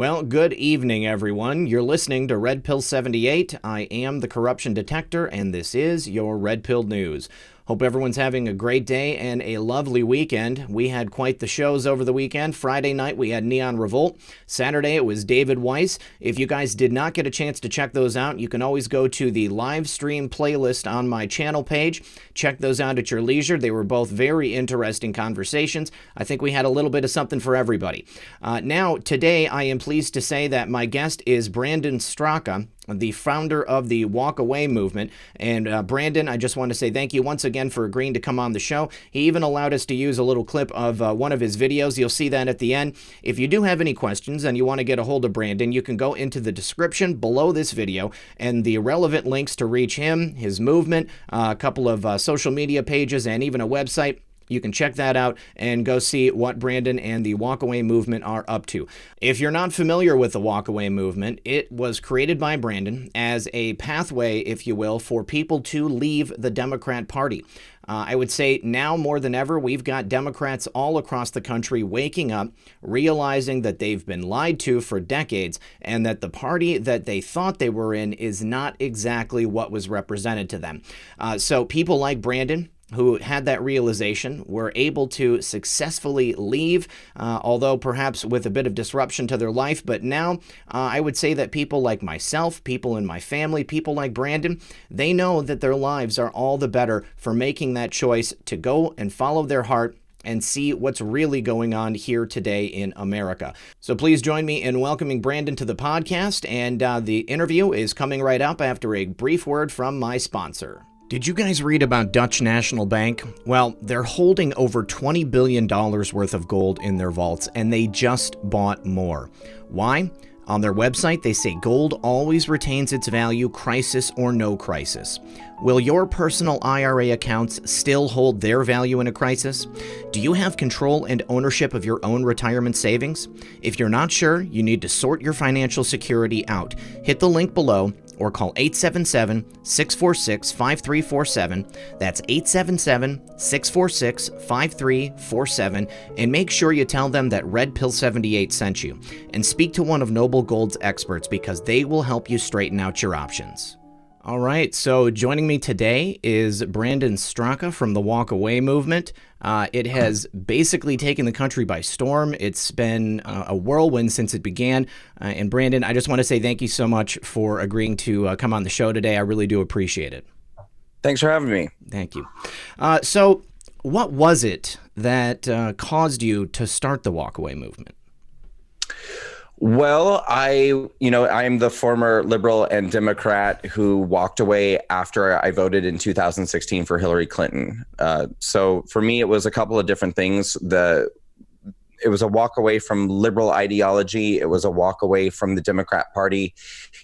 Well, good evening, everyone. You're listening to Red Pill 78. I am the corruption detector, and this is your Red Pill News. Hope everyone's having a great day and a lovely weekend. We had quite the shows over the weekend. Friday night, we had Neon Revolt. Saturday, it was David Weiss. If you guys did not get a chance to check those out, you can always go to the live stream playlist on my channel page. Check those out at your leisure. They were both very interesting conversations. I think we had a little bit of something for everybody. Now, today, I am pleased to say that my guest is Brandon Straka, the founder of the Walk Away movement. And Brandon, I just want to say thank you once again for agreeing to come on the show. He even allowed us to use a little clip of one of his videos. You'll see that at the end. If you do have any questions and you want to get a hold of Brandon, you can go into the description below this video and the relevant links to reach him, his movement, a couple of social media pages, and even a website. You can check that out and go see what Brandon and the Walkaway movement are up to. If you're not familiar with the Walkaway movement, it was created by Brandon as a pathway, if you will, for people to leave the Democrat Party. I would say now more than ever, we've got Democrats all across the country waking up, realizing that they've been lied to for decades and that the party that they thought they were in is not exactly what was represented to them. So people like Brandon, who had that realization, were able to successfully leave, although perhaps with a bit of disruption to their life. But now I would say that people like myself, people in my family, people like Brandon, they know that their lives are all the better for making that choice to go and follow their heart and see what's really going on here today in America. So please join me in welcoming Brandon to the podcast, and the interview is coming right up after a brief word from my sponsor. Did you guys read about Dutch National Bank? Well, they're holding over $20 billion worth of gold in their vaults, and they just bought more. Why? On their website, they say gold always retains its value, crisis or no crisis. Will your personal IRA accounts still hold their value in a crisis? Do you have control and ownership of your own retirement savings? If you're not sure, you need to sort your financial security out. Hit the link below or call 877-646-5347. That's 877-646-5347, and make sure you tell them that Red Pill 78 sent you. And speak to one of Noble Gold's experts because they will help you straighten out your options. All right, so joining me today is Brandon Straka from the Walk Away movement. It has basically taken the country by storm. It's been a whirlwind since it began. And Brandon, I just want to say thank you so much for agreeing to come on the show today. I really do appreciate it. Thanks for having me. Thank you. So what was it that caused you to start the Walk Away movement? Well, I'm the former liberal and Democrat who walked away after I voted in 2016 for Hillary Clinton. So for me, it was a couple of different things. It was a walk away from liberal ideology. It was a walk away from the Democrat Party.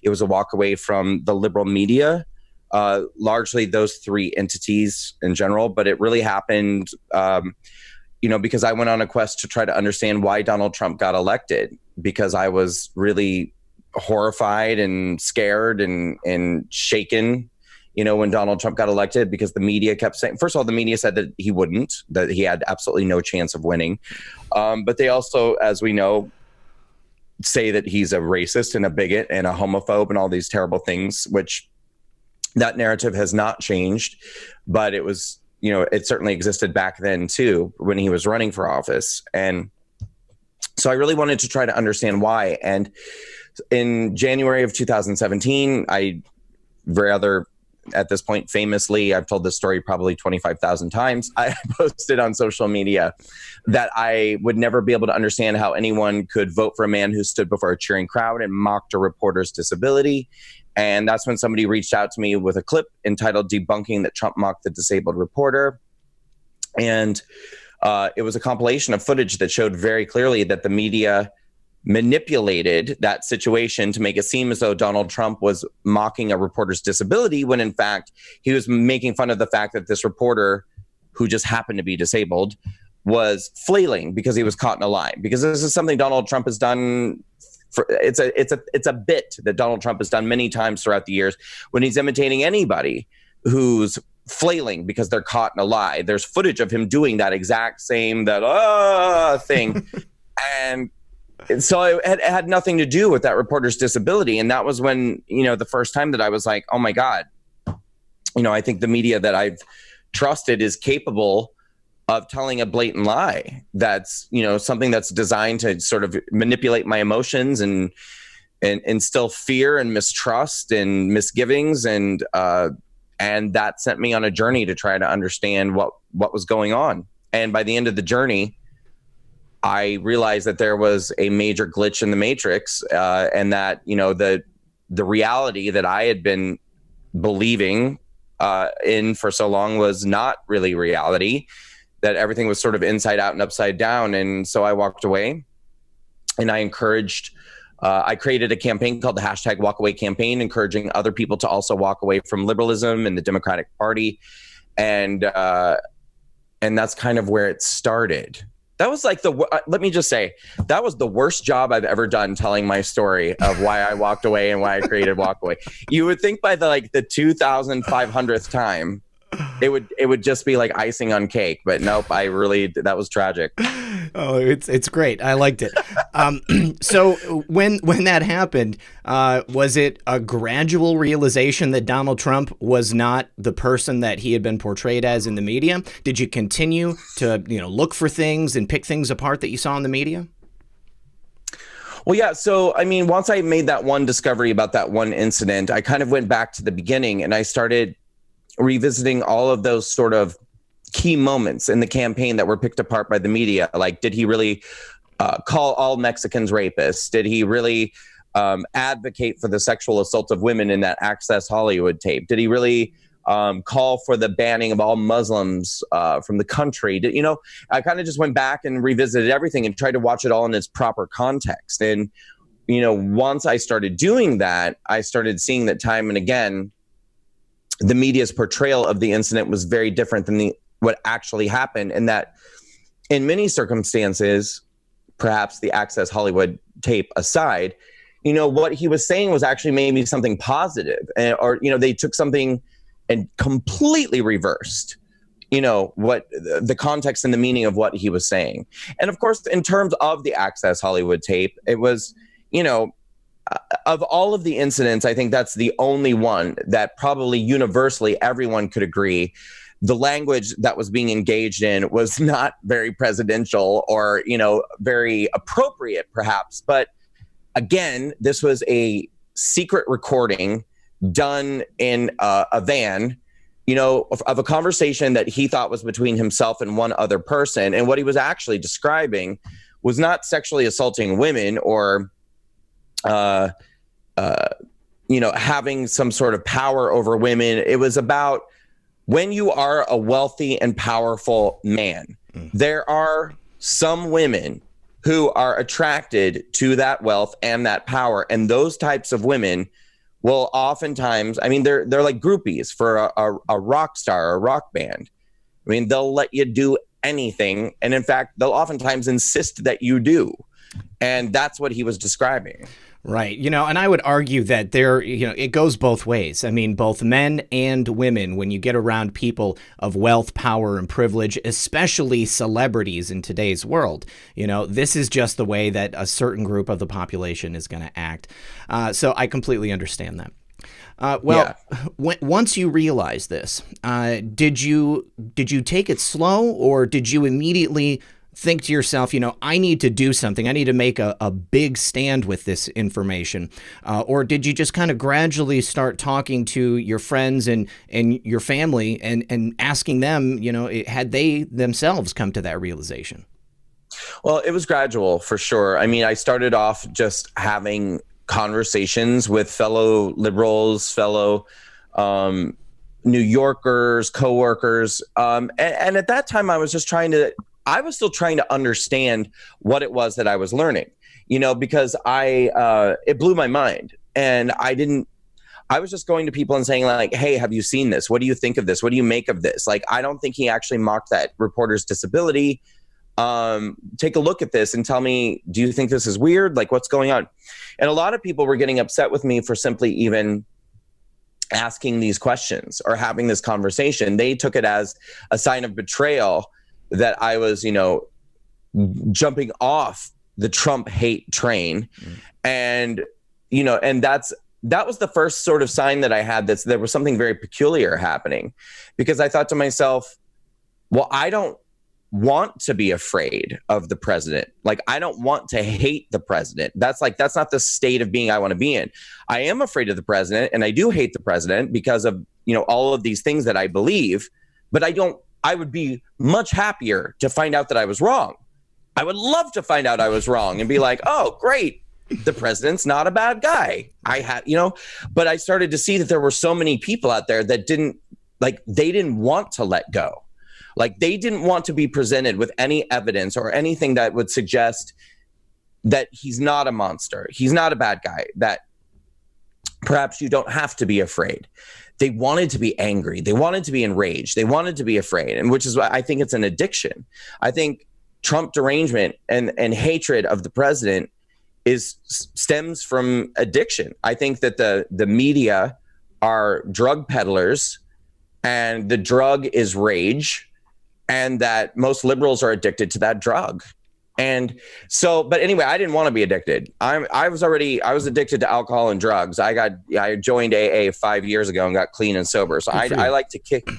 It was a walk away from the liberal media, largely those three entities in general. But it really happened, because I went on a quest to try to understand why Donald Trump got elected, because I was really horrified and scared and shaken, when Donald Trump got elected, because the media kept saying, first of all, the media said that he wouldn't, that he had absolutely no chance of winning. But they also, as we know, say that he's a racist and a bigot and a homophobe and all these terrible things, which that narrative has not changed, but it was, it certainly existed back then too, when he was running for office. And so I really wanted to try to understand why. And in January of 2017, I rather, at this point, famously, I've told this story probably 25,000 times, I posted on social media that I would never be able to understand how anyone could vote for a man who stood before a cheering crowd and mocked a reporter's disability. And that's when somebody reached out to me with a clip entitled "Debunking That Trump Mocked the Disabled Reporter." And it was a compilation of footage that showed very clearly that the media manipulated that situation to make it seem as though Donald Trump was mocking a reporter's disability, when in fact he was making fun of the fact that this reporter, who just happened to be disabled, was flailing because he was caught in a lie. Because this is something Donald Trump has done. It's a bit that Donald Trump has done many times throughout the years when he's imitating anybody who's flailing because they're caught in a lie. There's footage of him doing that exact same thing. And So it had nothing to do with that reporter's disability. And that was when, the first time that I was like, oh my God, I think the media that I've trusted is capable of telling a blatant lie. That's, something that's designed to sort of manipulate my emotions and instill fear and mistrust and misgivings. And that sent me on a journey to try to understand what was going on. And by the end of the journey, I realized that there was a major glitch in the matrix, and that, the reality that I had been believing in for so long was not really reality, that everything was sort of inside out and upside down. And so I walked away, and I created a campaign called the #WalkAway campaign, encouraging other people to also walk away from liberalism and the Democratic Party. And that's kind of where it started. That was like let me just say, that was the worst job I've ever done telling my story of why I walked away and why I created Walkaway. You would think by the 2,500th time, it would just be like icing on cake, but nope, that was tragic. Oh, it's great. I liked it. So when that happened, was it a gradual realization that Donald Trump was not the person that he had been portrayed as in the media? Did you continue to, look for things and pick things apart that you saw in the media? Well, yeah. So, once I made that one discovery about that one incident, I kind of went back to the beginning, and I started revisiting all of those sort of key moments in the campaign that were picked apart by the media. Like, did he really call all Mexicans rapists? Did he really advocate for the sexual assault of women in that Access Hollywood tape? Did he really call for the banning of all Muslims from the country? I kind of just went back and revisited everything and tried to watch it all in its proper context. And, once I started doing that, I started seeing that time and again, the media's portrayal of the incident was very different than what actually happened. And that in many circumstances, perhaps the Access Hollywood tape aside, what he was saying was actually maybe something positive, or, they took something and completely reversed, what the context and the meaning of what he was saying. And of course, in terms of the Access Hollywood tape, it was, of all of the incidents, I think that's the only one that probably universally everyone could agree the language that was being engaged in was not very presidential or, very appropriate perhaps. But again, this was a secret recording done in a van, of a conversation that he thought was between himself and one other person. And what he was actually describing was not sexually assaulting women or having some sort of power over women. It was about when you are a wealthy and powerful man, there are some women who are attracted to that wealth and that power. And those types of women will oftentimes, they're like groupies for a rock star, a rock band. They'll let you do anything. And in fact, they'll oftentimes insist that you do. And that's what he was describing. Right. And I would argue that it goes both ways. Both men and women, when you get around people of wealth, power, and privilege, especially celebrities in today's world, this is just the way that a certain group of the population is going to act. So I completely understand that. Once you realize this, did you take it slow, or did you immediately think to yourself, I need to do something. I need to make a big stand with this information. Or did you just kind of gradually start talking to your friends and your family and asking them, had they themselves come to that realization? Well, it was gradual for sure. I started off just having conversations with fellow liberals, fellow New Yorkers, coworkers. And at that time, I was still trying to understand what it was that I was learning, because it blew my mind. And I was just going to people and saying like, hey, have you seen this? What do you think of this? What do you make of this? Like, I don't think he actually mocked that reporter's disability. Take a look at this and tell me, do you think this is weird? Like, what's going on? And a lot of people were getting upset with me for simply even asking these questions or having this conversation. They took it as a sign of betrayal that I was, jumping off the Trump hate train. And, you know, and that was the first sort of sign that I had that there was something very peculiar happening, because I thought to myself, well, I don't want to be afraid of the president. Like, I don't want to hate the president. That's not the state of being I want to be in. I am afraid of the president, and I do hate the president because of, you know, all of these things that I believe, but I would be much happier to find out that I was wrong. I would love to find out I was wrong and be like, oh, great, the president's not a bad guy. But I started to see that there were so many people out there that they didn't want to let go. Like, they didn't want to be presented with any evidence or anything that would suggest that he's not a monster, he's not a bad guy, that perhaps you don't have to be afraid. They wanted to be angry. They wanted to be enraged. They wanted to be afraid. And which is why I think it's an addiction. I think Trump derangement and hatred of the president stems from addiction. I think that the media are drug peddlers, and the drug is rage, and that most liberals are addicted to that drug. And so, but anyway, I didn't want to be addicted. I was addicted to alcohol and drugs. I joined AA 5 years ago and got clean and sober. So I like to kick.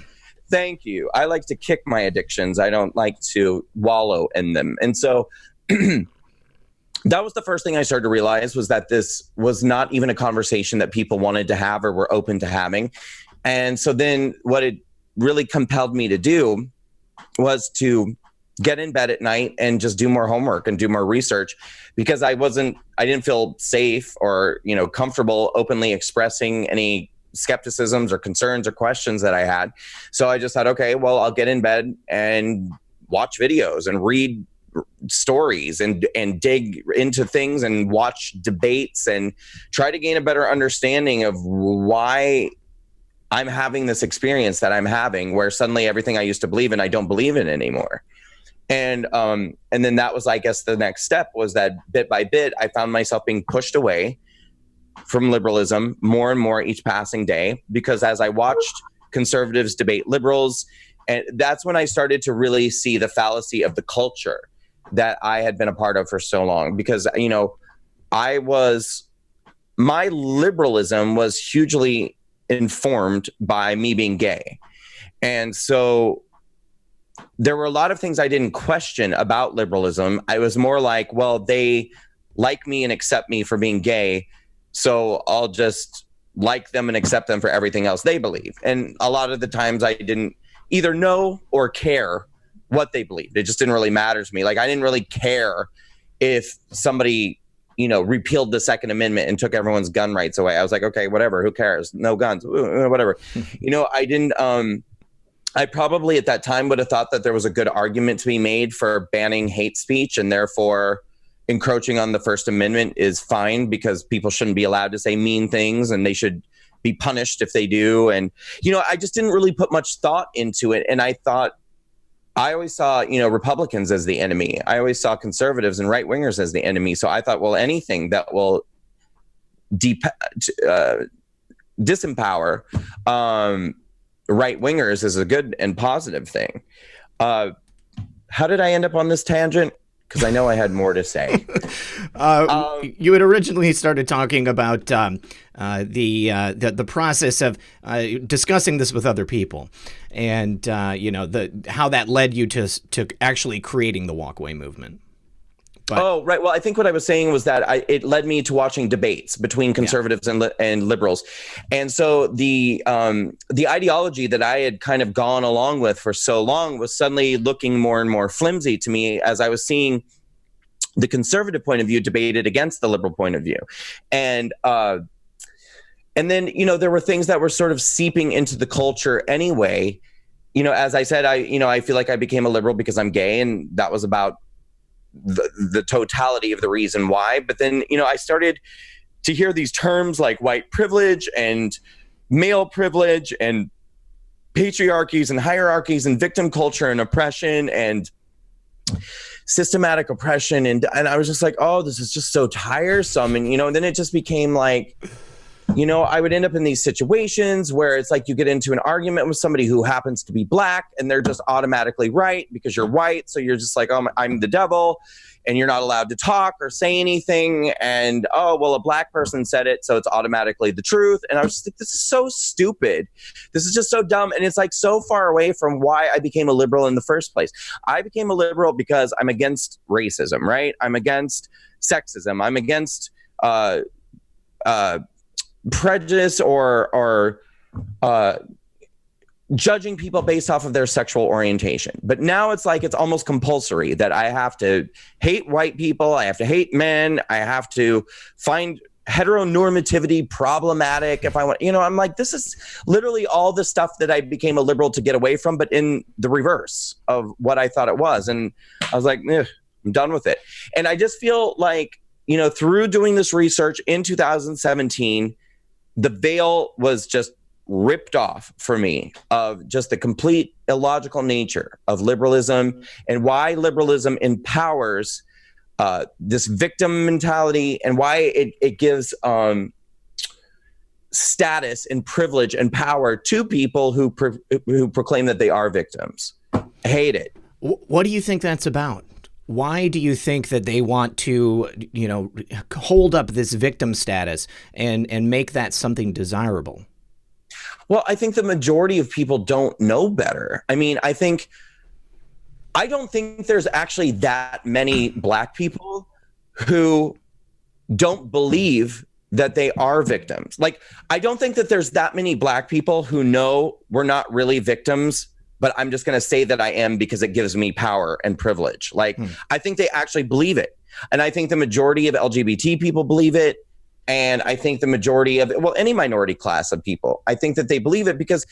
Thank you. I like to kick my addictions. I don't like to wallow in them. And so that was the first thing I started to realize, was that this was not even a conversation that people wanted to have or were open to having. And so then what it really compelled me to do was to get in bed at night and just do more homework and do more research, because I didn't feel safe or, you know, comfortable openly expressing any skepticisms or concerns or questions that I had. So I just thought, okay, well, I'll get in bed and watch videos and read stories and dig into things and watch debates and try to gain a better understanding of why I'm having this experience that I'm having, where suddenly everything I used to believe in, I don't believe in anymore. And then that was, I guess, the next step, was that bit by bit, I found myself being pushed away from liberalism more and more each passing day, because as I watched conservatives debate liberals, and that's when I started to really see the fallacy of the culture that I had been a part of for so long. Because, you know, my liberalism was hugely informed by me being gay. And so there were a lot of things I didn't question about liberalism. I was more like, well, they like me and accept me for being gay, so I'll just like them and accept them for everything else they believe. And a lot of the times I didn't either know or care what they believed. It just didn't really matter to me. Like, I didn't really care if somebody, you know, repealed the Second Amendment and took everyone's gun rights away. I was like, okay, whatever, who cares? No guns, whatever. You know, I didn't, I probably at that time would have thought that there was a good argument to be made for banning hate speech, and therefore encroaching on the First Amendment is fine, because people shouldn't be allowed to say mean things and they should be punished if they do. And, you know, I just didn't really put much thought into it. And I always saw, you know, Republicans as the enemy. I always saw conservatives and right wingers as the enemy. So I thought, well, anything that will disempower right wingers is a good and positive thing. How did I end up on this tangent? Because I know I had more to say. You had originally started talking about the process of discussing this with other people, and you know, how that led you to actually creating the walkaway movement. But, oh, right. Well, I think what I was saying was that it led me to watching debates between conservatives and liberals. And so the ideology that I had kind of gone along with for so long was suddenly looking more and more flimsy to me, as I was seeing the conservative point of view debated against the liberal point of view. And then, you know, there were things that were sort of seeping into the culture anyway. You know, as I said, I feel like I became a liberal because I'm gay, and that was about the totality of the reason why. But then, you know, I started to hear these terms like white privilege and male privilege and patriarchies and hierarchies and victim culture and oppression and systematic oppression. And I was just like, oh, this is just so tiresome. And, you know, and then it just became like, I would end up in these situations where it's like you get into an argument with somebody who happens to be black and they're just automatically right because you're white. So you're just like, oh, I'm the devil, and you're not allowed to talk or say anything. And, oh, well, a black person said it, so it's automatically the truth. And I was just like, this is so stupid. This is just so dumb. And it's like so far away from why I became a liberal in the first place. I became a liberal because I'm against racism, right? I'm against sexism. I'm against prejudice or judging people based off of their sexual orientation. But now it's like it's almost compulsory that I have to hate white people, I have to hate men, I have to find heteronormativity problematic if I want. I'm like, this is literally all the stuff that I became a liberal to get away from, but in the reverse of what I thought it was. And I was like, I'm done with it. And I just feel like, through doing this research in 2017, the veil was just ripped off for me of just the complete illogical nature of liberalism and why liberalism empowers this victim mentality and why it gives status and privilege and power to people who proclaim that they are victims. I hate it. What do you think that's about? Why do you think that they want to, hold up this victim status and make that something desirable? Well, I think the majority of people don't know better. I mean, I don't think there's actually that many black people who don't believe that they are victims. Like, I don't think that there's that many black people who know we're not really victims, but I'm just going to say that I am because it gives me power and privilege. Like, I think they actually believe it. And I think the majority of LGBT people believe it. And I think the majority of, any minority class of people, I think that they believe it because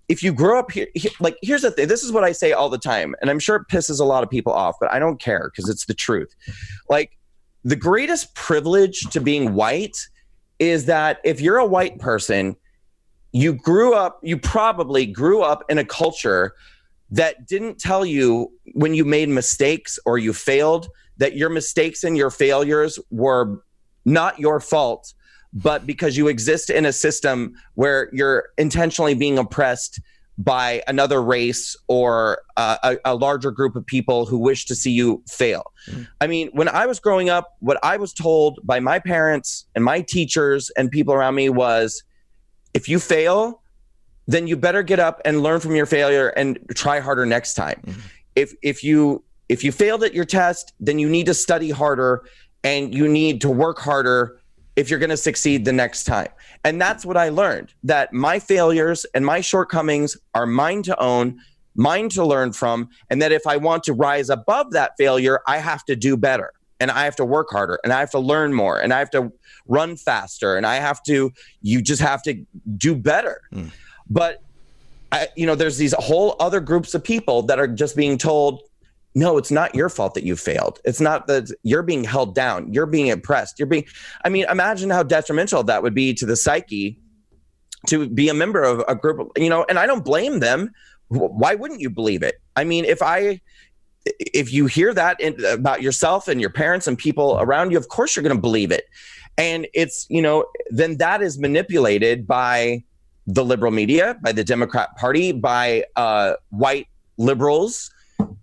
if you grow up here, like, here's the thing. This is what I say all the time. And I'm sure it pisses a lot of people off, but I don't care because it's the truth. Like, the greatest privilege to being white is that if you're a white person, you probably grew up in a culture that didn't tell you when you made mistakes or you failed, that your mistakes and your failures were not your fault, but because you exist in a system where you're intentionally being oppressed by another race or a larger group of people who wish to see you fail. I mean, when I was growing up, what I was told by my parents and my teachers and people around me was, if you fail, then you better get up and learn from your failure and try harder next time. If you failed at your test, then you need to study harder and you need to work harder if you're going to succeed the next time. And that's what I learned, that my failures and my shortcomings are mine to own, mine to learn from, and that if I want to rise above that failure, I have to do better. And I have to work harder, and I have to learn more, and I have to run faster, and you just have to do better. But there's these whole other groups of people that are just being told, no, it's not your fault that you failed. It's not that you're being held down. You're being oppressed. Imagine how detrimental that would be to the psyche to be a member of a group, and I don't blame them. Why wouldn't you believe it? I mean, if you hear that about yourself and your parents and people around you, of course you're going to believe it. And it's, then that is manipulated by the liberal media, by the Democrat Party, by white liberals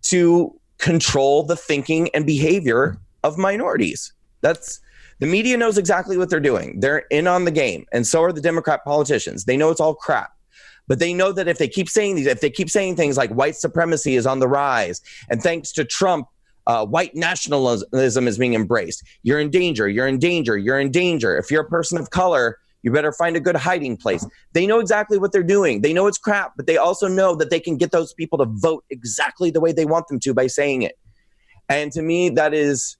to control the thinking and behavior of minorities. The media knows exactly what they're doing. They're in on the game. And so are the Democrat politicians. They know it's all crap. But they know that if they keep saying things like white supremacy is on the rise, and thanks to Trump, white nationalism is being embraced, you're in danger, you're in danger, you're in danger. If you're a person of color, you better find a good hiding place. They know exactly what they're doing. They know it's crap, but they also know that they can get those people to vote exactly the way they want them to by saying it. And to me, that is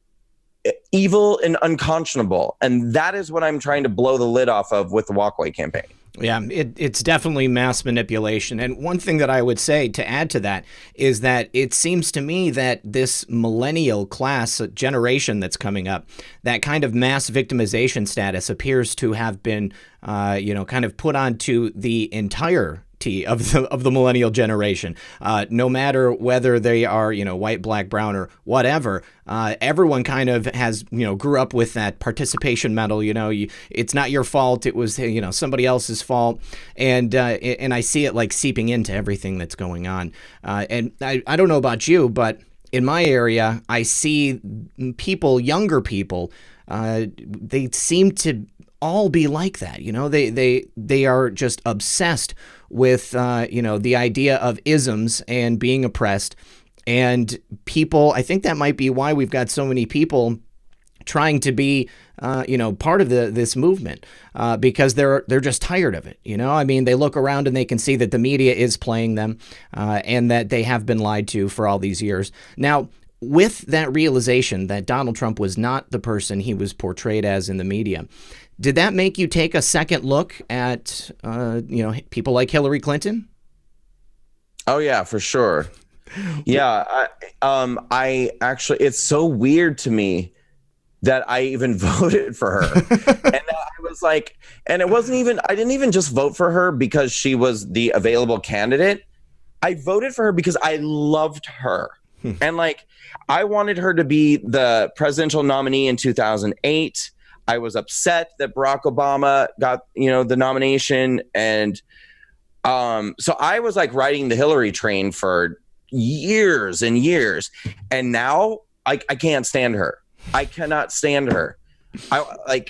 evil and unconscionable. And that is what I'm trying to blow the lid off of with the walkaway campaign. Yeah, it's definitely mass manipulation. And one thing that I would say to add to that is that it seems to me that this millennial class generation that's coming up, that kind of mass victimization status appears to have been, kind of put onto the entire majority of the millennial generation, no matter whether they are, white, black, brown, or whatever. Everyone kind of has, grew up with that participation medal. It's not your fault. It was, somebody else's fault. And I see it like seeping into everything that's going on. And I don't know about you, but in my area, I see people, younger people, they seem to all be like that. They are just obsessed with, the idea of isms and being oppressed. And people, I think that might be why we've got so many people trying to be, part of this movement, because they're just tired of it. They look around and they can see that the media is playing them, and that they have been lied to for all these years. Now, with that realization that Donald Trump was not the person he was portrayed as in the media, did that make you take a second look at, people like Hillary Clinton? Oh yeah, for sure. Yeah, I actually, it's so weird to me that I even voted for her. And I was like, and it wasn't even, I didn't even just vote for her because she was the available candidate. I voted for her because I loved her. And I wanted her to be the presidential nominee in 2008. I was upset that Barack Obama got, the nomination. And so I was riding the Hillary train for years and years. And now I can't stand her. I cannot stand her. I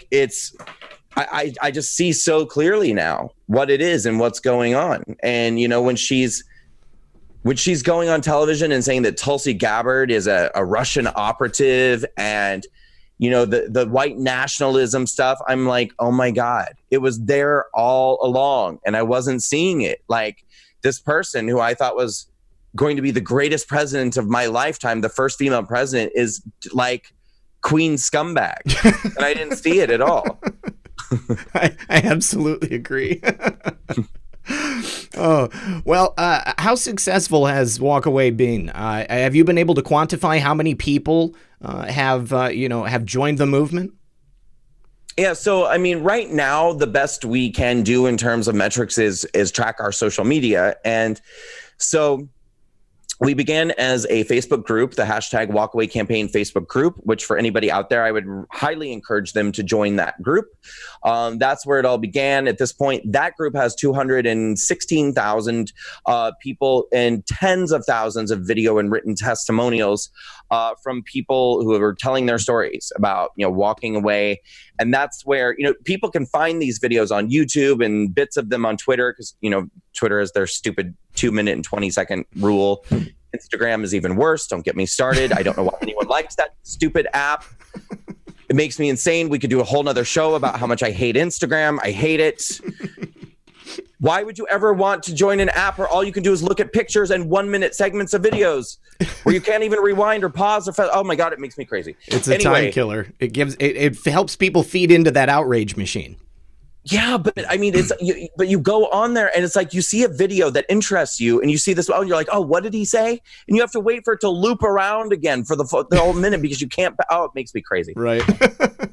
just see so clearly now what it is and what's going on. And, when she's going on television and saying that Tulsi Gabbard is a Russian operative and, the white nationalism stuff, I'm like, oh my God, it was there all along. And I wasn't seeing it. This person who I thought was going to be the greatest president of my lifetime, the first female president, is Queen scumbag. And I didn't see it at all. I absolutely agree. Oh, well, how successful has Walkaway been? Have you been able to quantify how many people have joined the movement? Yeah, so right now the best we can do in terms of metrics is track our social media. And so we began as a Facebook group, the hashtag Walkaway Campaign Facebook group, which for anybody out there, I would highly encourage them to join that group. That's where it all began. At this point, that group has 216,000 people and tens of thousands of video and written testimonials from people who are telling their stories about, walking away. And that's where, people can find these videos on YouTube and bits of them on Twitter because, Twitter is their stupid 2-minute and 20-second rule. Instagram is even worse. Don't get me started. I don't know why anyone likes that stupid app. It makes me insane. We could do a whole nother show about how much I hate Instagram. I hate it. Why would you ever want to join an app where all you can do is look at pictures and 1-minute segments of videos where you can't even rewind or pause or oh my God, it makes me crazy. It's a time killer. It helps people feed into that outrage machine. Yeah, but but you go on there and it's you see a video that interests you and you see this, and you're like, oh, what did he say? And you have to wait for it to loop around again for the whole minute because you can't. Oh, it makes me crazy. Right.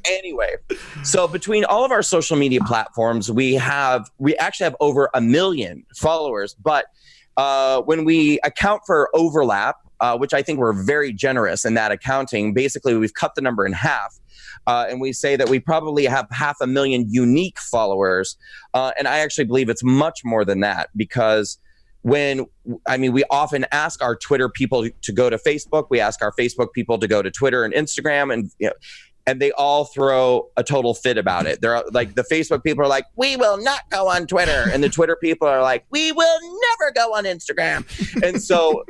Anyway, so between all of our social media platforms, we actually have over 1 million followers. But when we account for overlap, which I think we're very generous in that accounting, basically we've cut the number in half. And we say that we probably have 500,000 unique followers. And I actually believe it's much more than that because we often ask our Twitter people to go to Facebook. We ask our Facebook people to go to Twitter and Instagram and they all throw a total fit about it. They're the Facebook people are like, we will not go on Twitter. And the Twitter people are like, we will never go on Instagram. And so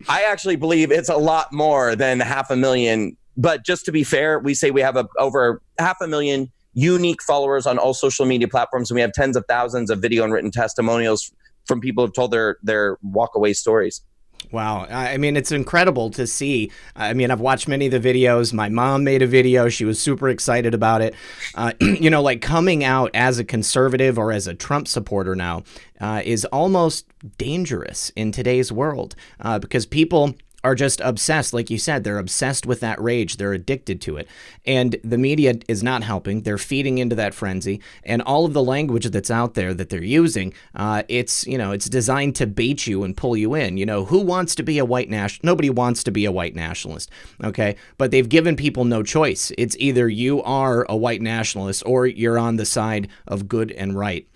I actually believe it's a lot more than 500,000. But just to be fair, we say we have over 500,000 unique followers on all social media platforms. And we have tens of thousands of video and written testimonials from people who've told their walk-away stories. Wow. It's incredible to see. I've watched many of the videos. My mom made a video. She was super excited about it. Coming out as a conservative or as a Trump supporter now is almost dangerous in today's world because people are just obsessed. Like you said, they're obsessed with that rage. They're addicted to it. And the media is not helping. They're feeding into that frenzy. And all of the language that's out there that they're using, it's designed to bait you and pull you in. Who wants to be a white nationalist? Nobody wants to be a white nationalist. Okay. But they've given people no choice. It's either you are a white nationalist or you're on the side of good and right.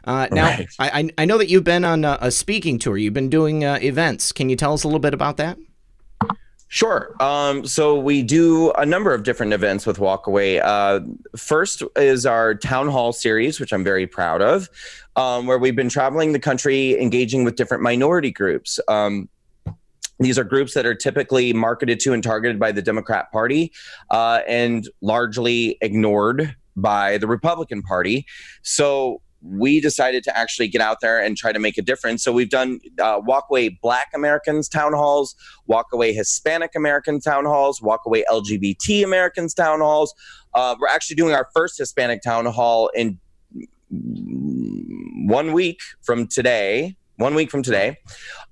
Now, Right. I know that you've been on a speaking tour. You've been doing events. Can you tell us a little bit about that? Sure. So we do a number of different events with Walkaway. First is our town hall series, which I'm very proud of, where we've been traveling the country, engaging with different minority groups. These are groups that are typically marketed to and targeted by the Democrat Party and largely ignored by the Republican Party. So we decided to actually get out there and try to make a difference. So we've done Walkaway Black Americans town halls, Walkaway Hispanic American town halls, Walkaway LGBT Americans town halls. We're actually doing our first Hispanic town hall in 1 week from today. 1 week from today.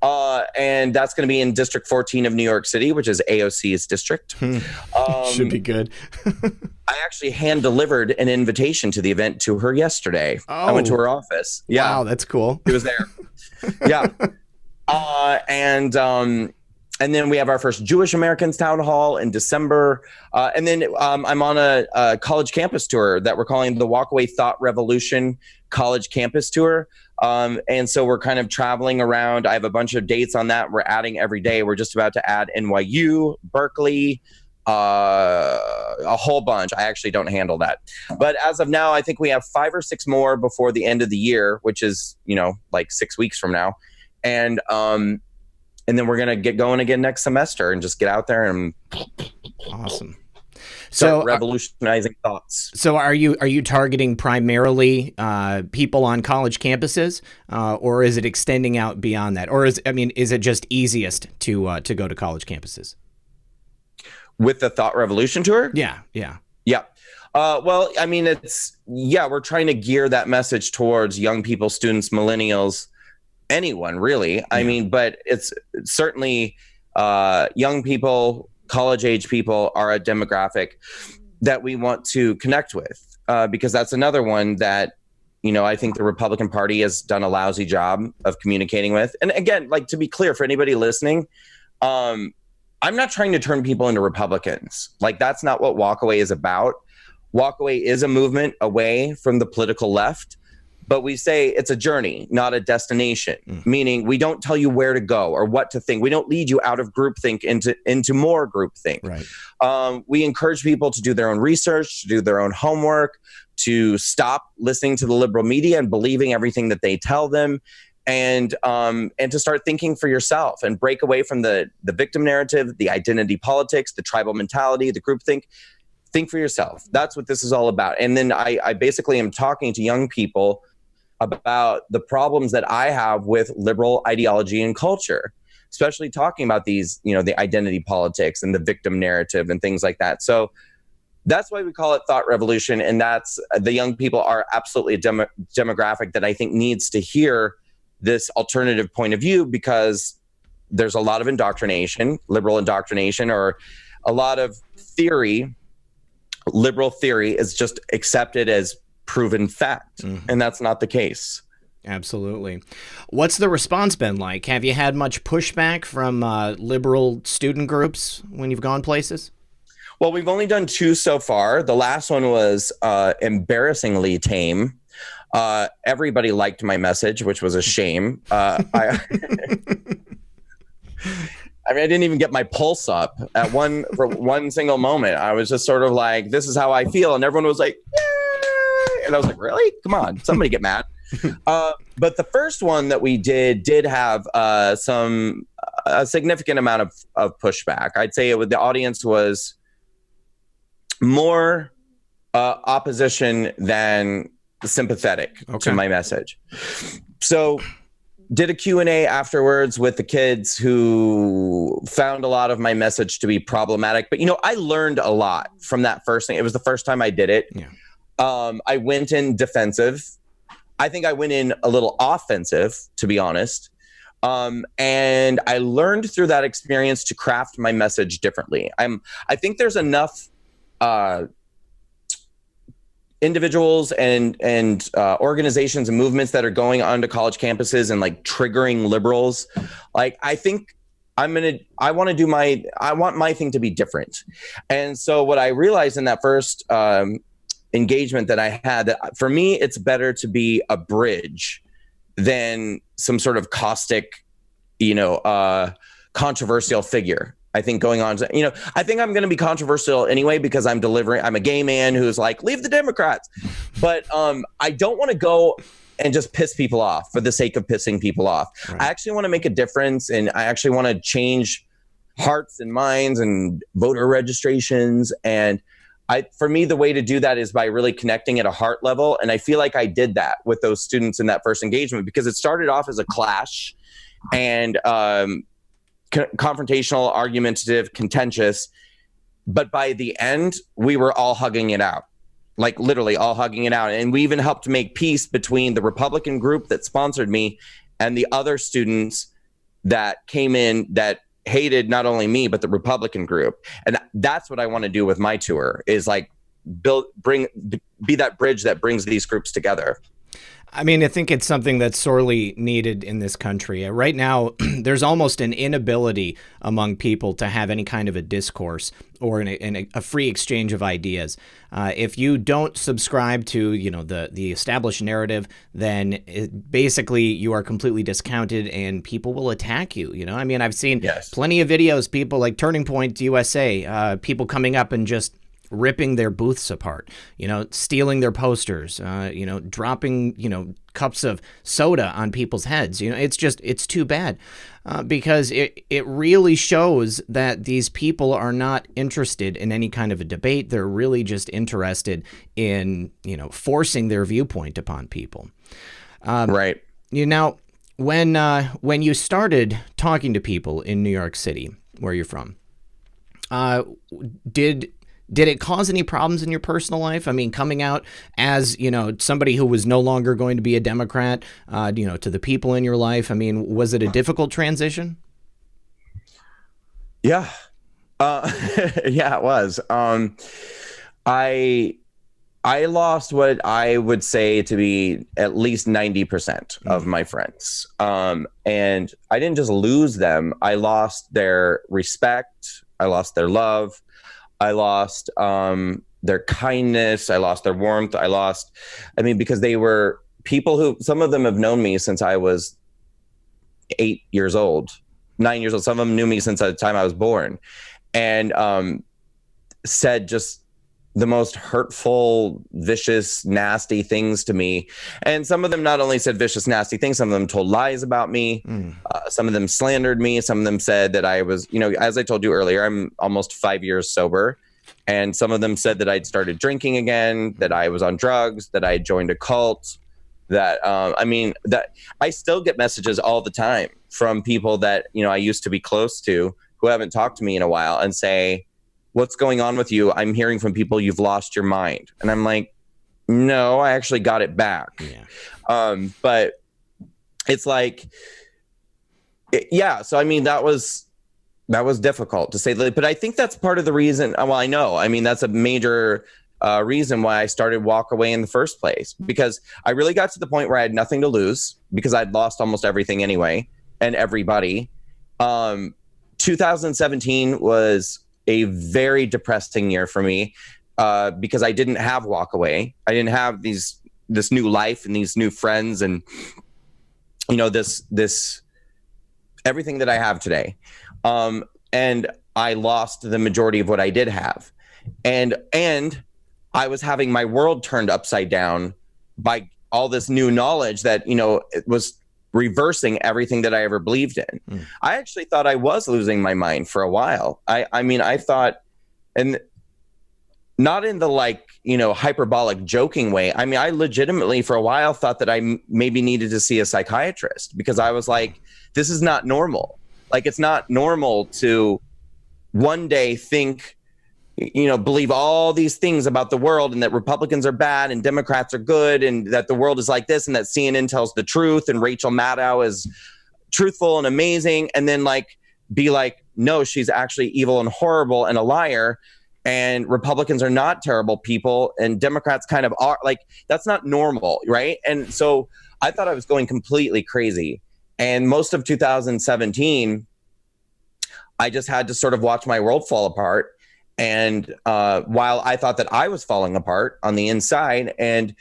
And that's going to be in District 14 of New York City, which is AOC's district. Should be good. I actually hand delivered an invitation to the event to her yesterday. Oh. I went to her office. Yeah. Wow, that's cool. It was there. Yeah. And then we have our first Jewish Americans town hall in December. And then I'm on a college campus tour that we're calling the Walkaway Thought Revolution College Campus Tour. And so we're kind of traveling around. I have a bunch of dates on that. We're adding every day. We're just about to add NYU, Berkeley, a whole bunch. I actually don't handle that. But as of now, I think we have 5 or 6 more before the end of the year, which is, like 6 weeks from now. And then we're going to get going again next semester and just get out there and awesome. Start revolutionizing thoughts. So are you targeting primarily people on college campuses, or is it extending out beyond that? Or is it just easiest to go to college campuses? With the Thought Revolution Tour? Yeah. Well, we're trying to gear that message towards young people, students, millennials, anyone really. Yeah. But it's certainly young people, college age people are a demographic that we want to connect with because that's another one that, I think the Republican Party has done a lousy job of communicating with. And again, like to be clear for anybody listening, I'm not trying to turn people into Republicans. Like that's not what Walkaway is about. Walkaway is a movement away from the political left, but we say it's a journey, not a destination, meaning we don't tell you where to go or what to think. We don't lead you out of groupthink into more groupthink. Right. We encourage people to do their own research, to do their own homework, to stop listening to the liberal media and believing everything that they tell them, and to start thinking for yourself and break away from the victim narrative, the identity politics, the tribal mentality, the groupthink. Think for yourself. That's what this is all about. And then I basically am talking to young people about the problems that I have with liberal ideology and culture, especially talking about these, the identity politics and the victim narrative and things like that. So that's why we call it Thought Revolution. And that's the young people are absolutely a demographic that I think needs to hear this alternative point of view, because there's a lot of indoctrination, liberal indoctrination, or a lot of theory. Liberal theory is just accepted as proven fact, and that's not the case. Absolutely. What's the response been like? Have you had much pushback from liberal student groups when you've gone places? Well, we've only done 2 so far. The last one was embarrassingly tame. Everybody liked my message, which was a shame. I didn't even get my pulse up for one single moment. I was just sort of like, this is how I feel. And everyone was like, yay! And I was like, really? Come on, somebody get mad. But the first one that we did have a significant amount of pushback. I'd say the audience was more opposition than sympathetic to my message. So did a Q&A afterwards with the kids who found a lot of my message to be problematic. But, I learned a lot from that first thing. It was the first time I did it. Yeah. I went in defensive. I think I went in a little offensive, to be honest. And I learned through that experience to craft my message differently. I think there's enough individuals and organizations and movements that are going onto college campuses and like triggering liberals. Like, I think I want my thing to be different. And so what I realized in that first engagement that I had, that for me, it's better to be a bridge than some sort of caustic, controversial figure. I think going on to, I think I'm going to be controversial anyway, because I'm a gay man who's like, leave the Democrats. But I don't want to go and just piss people off for the sake of pissing people off. Right. I actually want to make a difference, and I actually want to change hearts and minds and voter registrations. And for me, the way to do that is by really connecting at a heart level. And I feel like I did that with those students in that first engagement, because it started off as a clash and confrontational, argumentative, contentious. But by the end, we were all hugging it out, like literally all hugging it out. And we even helped make peace between the Republican group that sponsored me and the other students that came in that hated not only me, but the Republican group. And that's what I want to do with my tour, is like be that bridge that brings these groups together. I mean, I think it's something that's sorely needed in this country. Right now, there's almost an inability among people to have any kind of a discourse or a free exchange of ideas. If you don't subscribe to, the established narrative, then basically you are completely discounted and people will attack you. I mean, I've seen plenty of videos, people like Turning Point USA, people coming up and just ripping their booths apart, stealing their posters, dropping, cups of soda on people's heads. It's too bad because it really shows that these people are not interested in any kind of a debate. They're really just interested in, forcing their viewpoint upon people. Right. Now, when you started talking to people in New York City, where you're from, did it cause any problems in your personal life? I mean, coming out as, somebody who was no longer going to be a Democrat, to the people in your life, I mean, was it a difficult transition? Yeah. Yeah, it was. I lost what I would say to be at least 90% of my friends. And I didn't just lose them. I lost their respect. I lost their love. I lost their kindness. I lost their warmth. Because they were people who, some of them have known me since I was 9 years old. Some of them knew me since the time I was born, and said just the most hurtful, vicious, nasty things to me. And some of them not only said vicious, nasty things, some of them told lies about me. Some of them slandered me. Some of them said that I was, as I told you earlier, I'm almost 5 years sober. And some of them said that I'd started drinking again, that I was on drugs, that I joined a cult, that I still get messages all the time from people that, I used to be close to, who haven't talked to me in a while, and say, what's going on with you? I'm hearing from people you've lost your mind. And I'm like, no, I actually got it back. Yeah. But it's like, so I mean, that was difficult to say. But I think that's part of the reason. Well, I know. I mean, that's a major reason why I started Walk Away in the first place, because I really got to the point where I had nothing to lose, because I'd lost almost everything anyway, and everybody. 2017 was a very depressing year for me, because I didn't have Walk Away. I didn't have this new life and these new friends, and this everything that I have today. And I lost the majority of what I did have, and I was having my world turned upside down by all this new knowledge that it was reversing everything that I ever believed in. I actually thought I was losing my mind for a while. I thought, and not in the hyperbolic joking way. I mean, I legitimately for a while thought that I maybe needed to see a psychiatrist, because I was like, this is not normal. Like, it's not normal to one day think, believe all these things about the world, and that Republicans are bad and Democrats are good, and that the world is like this, and that CNN tells the truth, and Rachel Maddow is truthful and amazing, and then like be like, no, she's actually evil and horrible and a liar, and Republicans are not terrible people and Democrats kind of are. Like, that's not normal, right? And so I thought I was going completely crazy. And most of 2017, I just had to sort of watch my world fall apart. And while I thought that I was falling apart on the inside, and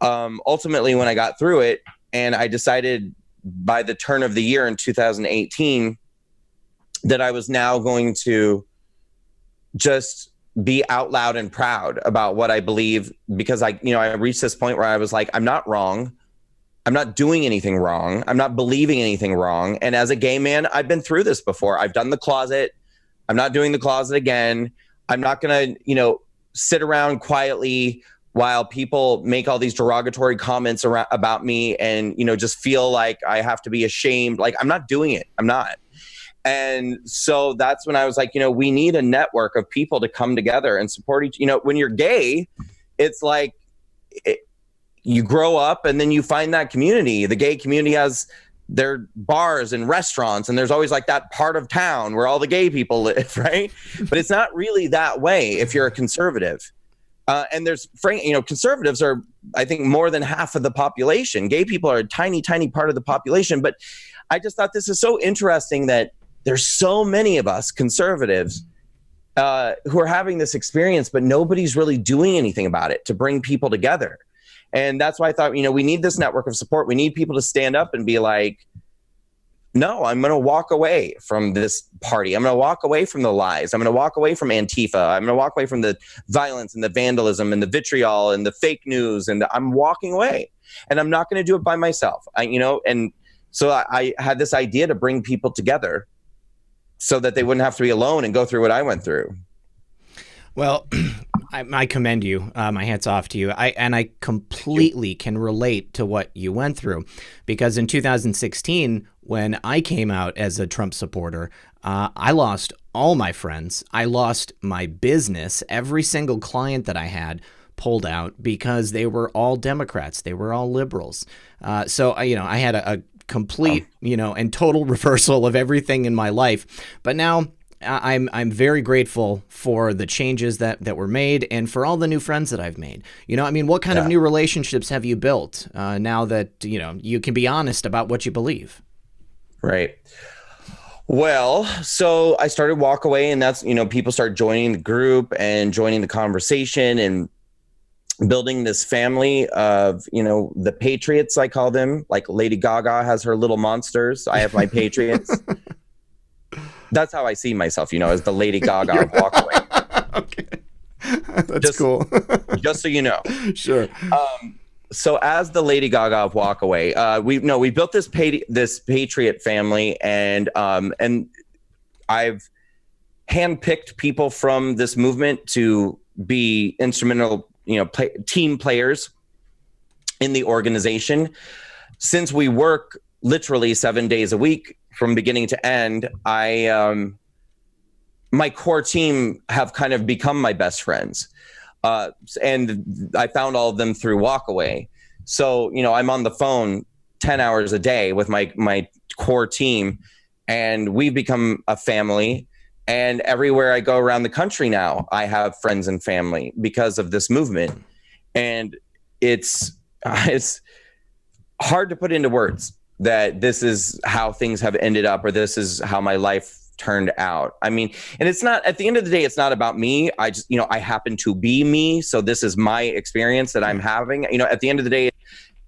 ultimately when I got through it, and I decided by the turn of the year in 2018 that I was now going to just be out loud and proud about what I believe, because I reached this point where I was like, I'm not wrong. I'm not doing anything wrong. I'm not believing anything wrong. And as a gay man, I've been through this before. I've done the closet. I'm not doing the closet again. I'm not going to, sit around quietly while people make all these derogatory comments about me and, just feel like I have to be ashamed. Like, I'm not doing it. I'm not. And so that's when I was like, we need a network of people to come together and support when you're gay, it's like you grow up and then you find that community. The gay community has their bars and restaurants, and there's always like that part of town where all the gay people live, right? But it's not really that way if you're a conservative. And there's, conservatives are, I think, more than half of the population. Gay people are a tiny, tiny part of the population. But I just thought this is so interesting that there's so many of us conservatives who are having this experience, but nobody's really doing anything about it to bring people together. And that's why I thought, we need this network of support. We need people to stand up and be like, no, I'm going to walk away from this party. I'm going to walk away from the lies. I'm going to walk away from Antifa. I'm going to walk away from the violence and the vandalism and the vitriol and the fake news. And I'm walking away, and I'm not going to do it by myself. And so I had this idea to bring people together so that they wouldn't have to be alone and go through what I went through. Well, I commend you. My hat's off to you. I completely can relate to what you went through, because in 2016, when I came out as a Trump supporter, I lost all my friends. I lost my business. Every single client that I had pulled out because they were all Democrats. They were all liberals. So I had a complete, and total reversal of everything in my life. But now I'm very grateful for the changes that were made and for all the new friends that I've made. What kind of new relationships have you built now that, you can be honest about what you believe? Right. Well, so I started Walk Away, and that's, people start joining the group and joining the conversation and building this family of, the patriots, I call them. Like Lady Gaga has her little monsters. I have my patriots. That's how I see myself, as the Lady Gaga of Walk Away. Okay. That's cool. Just so you know. Sure. So as the Lady Gaga of Walk Away, we built this patriot family, and I've handpicked people from this movement to be instrumental, team players in the organization. Since we work literally 7 days a week from beginning to end, my core team have kind of become my best friends. And I found all of them through Walk Away. So, I'm on the phone 10 hours a day with my core team, and we've become a family. And everywhere I go around the country now, I have friends and family because of this movement. And it's hard to put into words that this is how things have ended up, or this is how my life turned out. And it's not, at the end of the day, it's not about me. I just, I happen to be me. So this is my experience that I'm having. At the end of the day,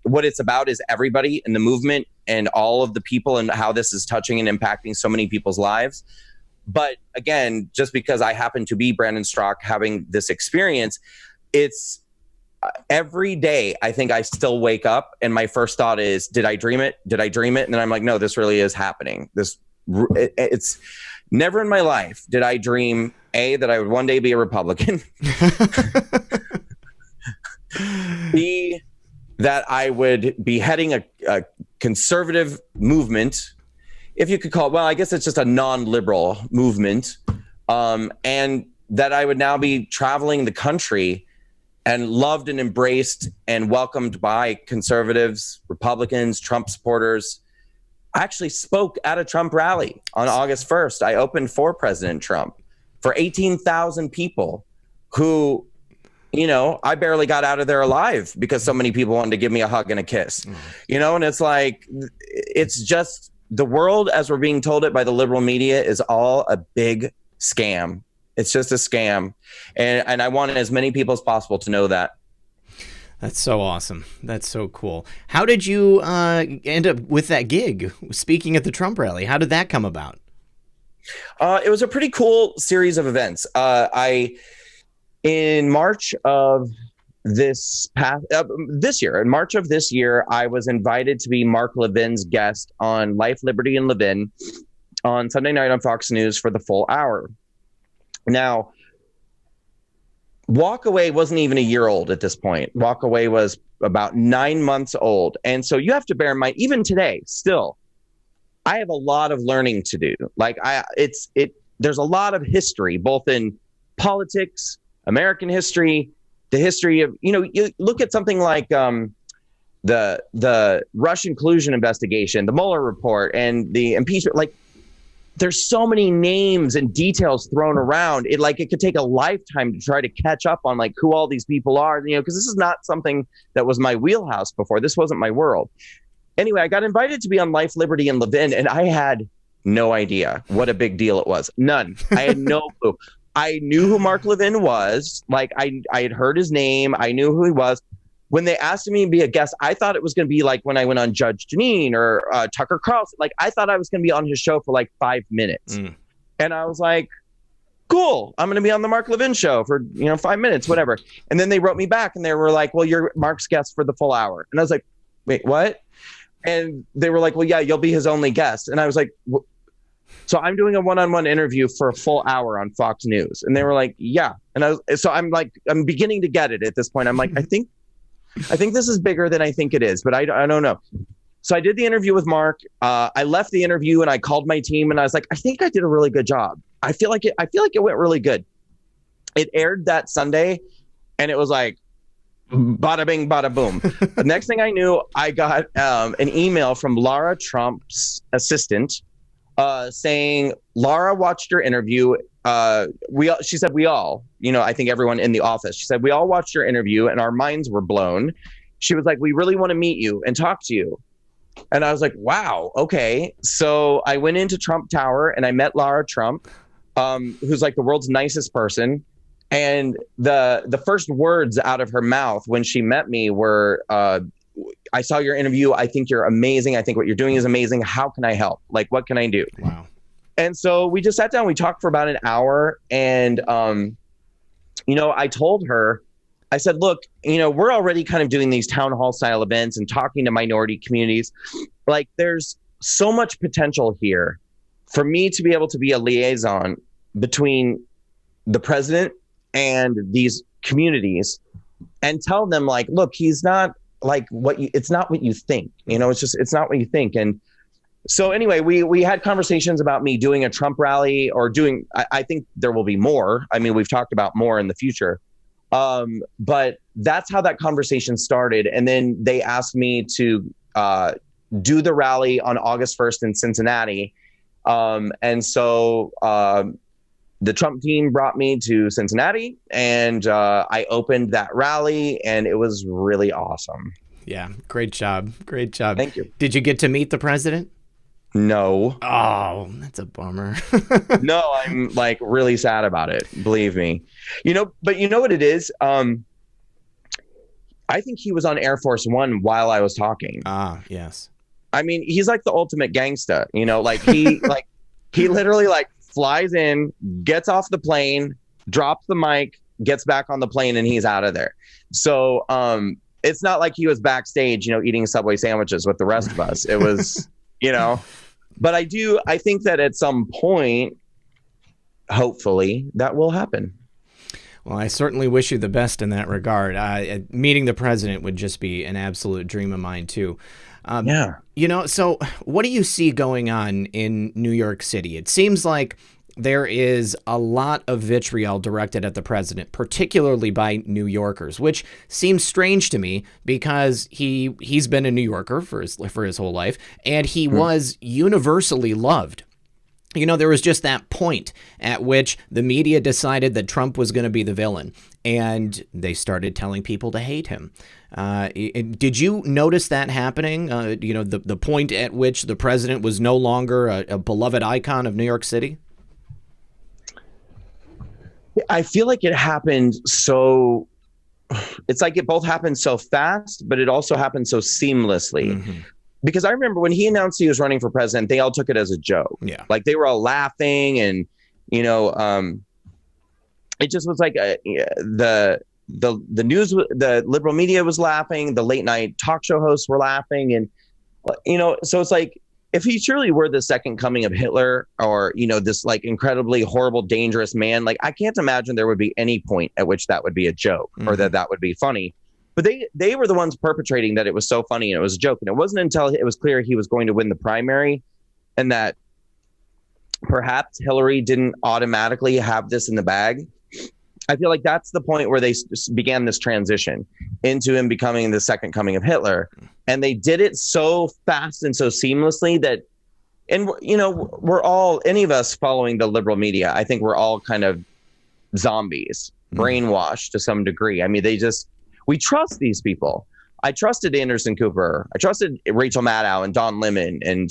what it's about is everybody in the movement and all of the people and how this is touching and impacting so many people's lives. But again, just because I happen to be Brandon Straka having this experience, it's every day I think I still wake up and my first thought is, did I dream it? Did I dream it? And then I'm like, no, this really is happening. It's never in my life did I dream that I would one day be a Republican, B, that I would be heading a conservative movement, if you could call it, well, I guess it's just a non-liberal movement, and that I would now be traveling the country and loved and embraced and welcomed by conservatives, Republicans, Trump supporters. I actually spoke at a Trump rally on August 1st. I opened for President Trump for 18,000 people who, you know, I barely got out of there alive because so many people wanted to give me a hug and a kiss, you know, and it's like, it's just the world as we're being told it by the liberal media is all a big scam. It's just a scam. And I want as many people as possible to know that. That's so awesome. That's so cool. How did you end up with that gig, speaking at the Trump rally? How did that come about? It was a pretty cool series of events. In March of this year, I was invited to be Mark Levin's guest on Life, Liberty, and Levin on Sunday night on Fox News for the full hour. Now, Walk Away wasn't even a year old at this point. Walk Away was about 9 months old. And so you have to bear in mind, even today, still, I have a lot of learning to do. Like there's a lot of history, both in politics, American history, the history of, you know, you look at something like the Russian collusion investigation, the Mueller report, and the impeachment. Like, there's so many names and details thrown around. It could take a lifetime to try to catch up on like who all these people are, you know, because this is not something that was my wheelhouse before. This wasn't my world. Anyway, I got invited to be on Life, Liberty, and Levin, and I had no idea what a big deal it was. None. I had no clue. I knew who Mark Levin was. Like, I had heard his name. I knew who he was. When they asked me to be a guest, I thought it was going to be like when I went on Judge Jeanine or Tucker Carlson. Like, I thought I was going to be on his show for like 5 minutes. And I was like, cool, I'm going to be on the Mark Levin show for, 5 minutes, whatever. And then they wrote me back and they were like, well, you're Mark's guest for the full hour. And I was like, wait, what? And they were like, well, yeah, you'll be his only guest. And I was like, so I'm doing a one-on-one interview for a full hour on Fox News. And they were like, yeah. And I'm beginning to get it at this point. I'm like, I think this is bigger than I think it is, but I don't know. So I did the interview with Mark. I left the interview and I called my team and I was like, I think I did a really good job. I feel like it went really good. It aired that Sunday and it was like, bada bing, bada boom. The next thing I knew, I got an email from Laura Trump's assistant saying, Laura watched your interview. She said, we all, I think everyone in the office, she said, we all watched your interview and our minds were blown. She was like, we really want to meet you and talk to you. And I was like, wow, okay. So I went into Trump Tower and I met Laura Trump, who's like the world's nicest person. And the first words out of her mouth when she met me were, I saw your interview. I think you're amazing. I think what you're doing is amazing. How can I help? Like, what can I do? Wow. And so we just sat down, we talked for about an hour. And, I told her, I said, look, we're already kind of doing these town hall style events and talking to minority communities. Like, there's so much potential here for me to be able to be a liaison between the president and these communities and tell them, like, look, he's not like it's not what you think, it's not what you think. And so anyway, we had conversations about me doing a Trump rally or I think there will be more. I mean, we've talked about more in the future. But that's how that conversation started. And then they asked me to do the rally on August 1st in Cincinnati. And so the Trump team brought me to Cincinnati and I opened that rally and it was really awesome. Yeah. Great job. Great job. Thank you. Did you get to meet the president? No. Oh, that's a bummer. No, I'm like really sad about it. Believe me. But you know what it is? I think he was on Air Force One while I was talking. Ah, yes. I mean, he's like the ultimate gangsta, like he he literally like flies in, gets off the plane, drops the mic, gets back on the plane and he's out of there. So it's not like he was backstage, eating Subway sandwiches with the rest of us. It was, but I think that at some point, hopefully that will happen. Well, I certainly wish you the best in that regard. Meeting the president would just be an absolute dream of mine, too. Yeah. So what do you see going on in New York City? It seems like there is a lot of vitriol directed at the president, particularly by New Yorkers, which seems strange to me because he's been a New Yorker for his whole life, and he was universally loved. You know, there was just that point at which the media decided that Trump was going to be the villain, and they started telling people to hate him. Did you notice that happening? The point at which the president was no longer a beloved icon of New York City? I feel like it happened so... It's like it both happened so fast, but it also happened so seamlessly. Mm-hmm. Because I remember when he announced he was running for president, they all took it as a joke. Yeah. Like they were all laughing and, it just was like the news, the liberal media was laughing. The late night talk show hosts were laughing. And, so it's like, if he truly were the second coming of Hitler or, this like incredibly horrible, dangerous man, like I can't imagine there would be any point at which that would be a joke or that would be funny. But they were the ones perpetrating that it was so funny and it was a joke. And it wasn't until it was clear he was going to win the primary and that perhaps Hillary didn't automatically have this in the bag. I feel like that's the point where they began this transition into him becoming the second coming of Hitler. And they did it so fast and so seamlessly that, and we're all, any of us following the liberal media, I think we're all kind of zombies, brainwashed to some degree. I mean, we trust these people. I trusted Anderson Cooper. I trusted Rachel Maddow and Don Lemon and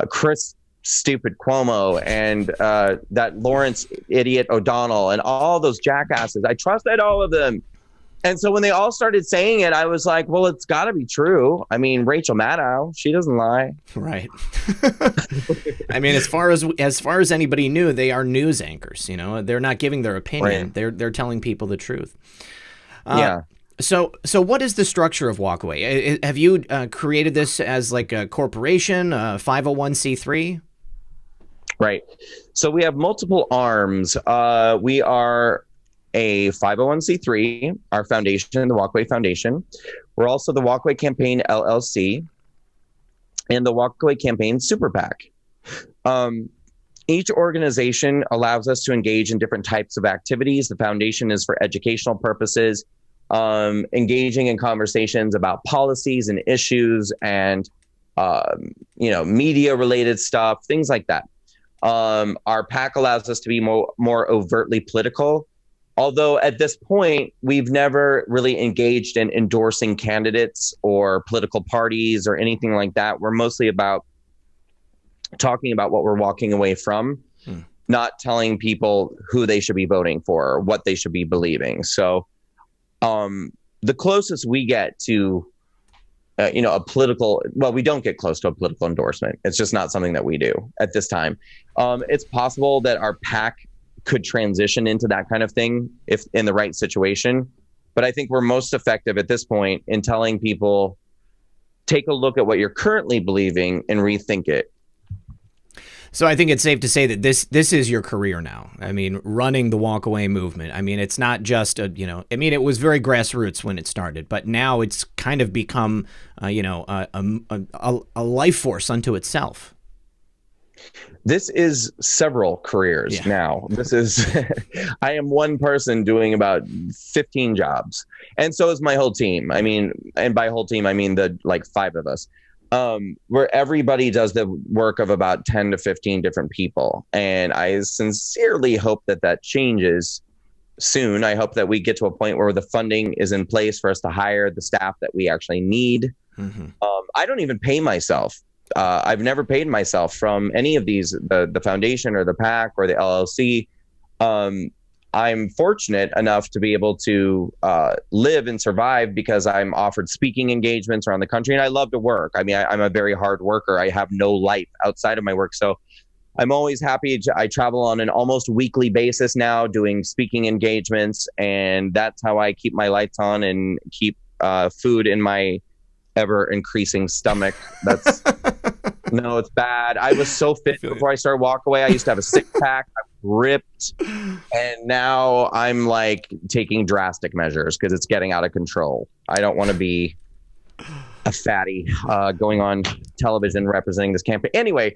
Chris Stupid Cuomo and that Lawrence idiot O'Donnell and all those jackasses. I trusted all of them. And so when they all started saying it, I was like, well, it's got to be true. I mean, Rachel Maddow, she doesn't lie. Right. I mean, as far as anybody knew, they are news anchors. They're not giving their opinion. Right. They're telling people the truth. Yeah. So what is the structure of Walkaway? Have you created this as like a corporation, 501c3? Right. So we have multiple arms. We are a 501c3, our foundation, the Walkaway Foundation. We're also the Walkaway Campaign LLC and the Walkaway Campaign Super PAC. Each organization allows us to engage in different types of activities. The foundation is for educational purposes, engaging in conversations about policies and issues and, media related stuff, things like that. Our PAC allows us to be more overtly political, although at this point, we've never really engaged in endorsing candidates or political parties or anything like that. We're mostly about talking about what we're walking away from, not telling people who they should be voting for or what they should be believing. So the closest we get to, a political, well, we don't get close to a political endorsement. It's just not something that we do at this time. It's possible that our PAC could transition into that kind of thing if in the right situation. But I think we're most effective at this point in telling people, take a look at what you're currently believing and rethink it. So I think it's safe to say that this is your career now. I mean, running the walkaway movement. I mean, it's not just it was very grassroots when it started, but now it's kind of become, a life force unto itself. This is several careers now. This is, I am one person doing about 15 jobs. And so is my whole team. I mean, and by whole team, I mean the 5 of us. Where everybody does the work of about 10 to 15 different people. And I sincerely hope that changes soon. I hope that we get to a point where the funding is in place for us to hire the staff that we actually need. Mm-hmm. I don't even pay myself. I've never paid myself from any of these, the foundation or the PAC or the LLC. I'm fortunate enough to be able to live and survive because I'm offered speaking engagements around the country, and I love to work. I mean, I'm a very hard worker. I have no life outside of my work. So I'm always happy. I travel on an almost weekly basis now doing speaking engagements, and that's how I keep my lights on and keep food in my ever increasing stomach. That's no, it's bad. I was so fit before I started Walkaway. I used to have a six pack. I'm ripped, and now I'm taking drastic measures because it's getting out of control. I don't want to be a fatty going on television representing this campaign. Anyway,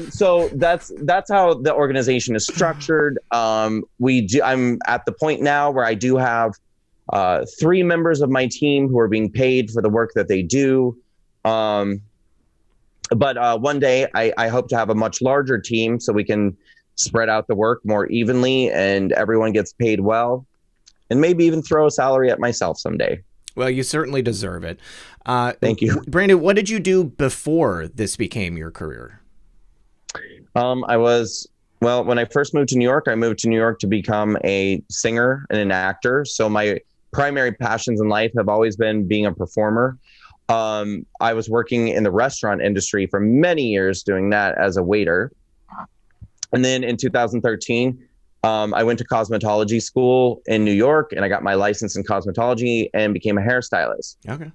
so that's how the organization is structured. I'm at the point now where I do have 3 members of my team who are being paid for the work that they do. But one day I hope to have a much larger team so we can spread out the work more evenly and everyone gets paid well, and maybe even throw a salary at myself someday. Well, you certainly deserve it. Thank you. Brandon, what did you do before this became your career? When I first moved to New York, I moved to New York to become a singer and an actor. So my primary passions in life have always been being a performer. I was working in the restaurant industry for many years doing that as a waiter. And then in 2013, I went to cosmetology school in New York and I got my license in cosmetology and became a hairstylist. Okay.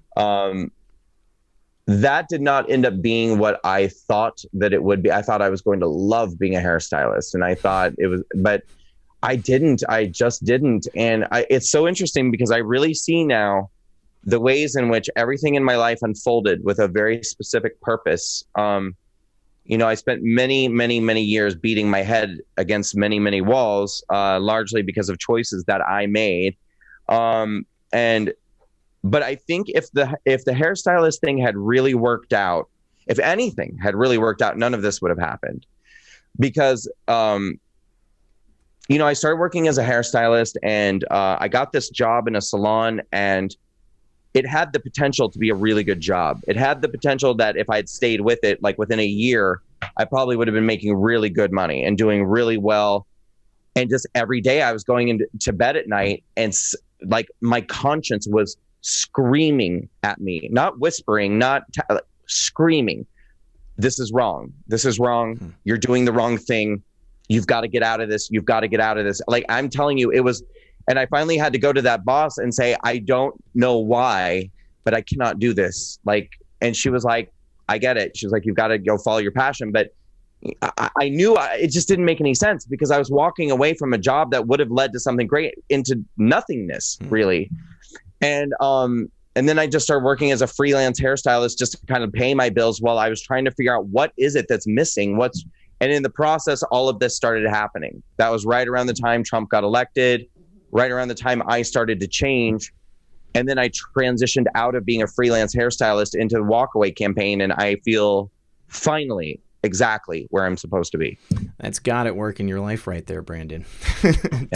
That did not end up being what I thought that it would be. I thought I was going to love being a hairstylist, and I thought it was, but I didn't. I just didn't. And it's so interesting because I really see now the ways in which everything in my life unfolded with a very specific purpose. I spent many, many, many years beating my head against many, many walls, largely because of choices that I made. But I think if the hairstylist thing had really worked out, if anything had really worked out, none of this would have happened. Because, I started working as a hairstylist and I got this job in a salon, and it had the potential to be a really good job. It had the potential that if I had stayed with it, like within a year, I probably would have been making really good money and doing really well. And just every day I was going into bed at night and like my conscience was screaming at me, not whispering, screaming. This is wrong. This is wrong. You're doing the wrong thing. You've got to get out of this. You've got to get out of this. Like, I'm telling you, it was, and I finally had to go to that boss and say, I don't know why, but I cannot do this. Like, and she was like, I get it. She was like, you've got to go follow your passion. But I knew it just didn't make any sense because I was walking away from a job that would have led to something great into nothingness, really. And then I just started working as a freelance hairstylist just to kind of pay my bills while I was trying to figure out what is it that's missing, and in the process, all of this started happening. That was right around the time Trump got elected, right around the time I started to change. And then I transitioned out of being a freelance hairstylist into the walkaway campaign. And I feel finally exactly where I'm supposed to be. That's got it work in your life right there, Brandon. I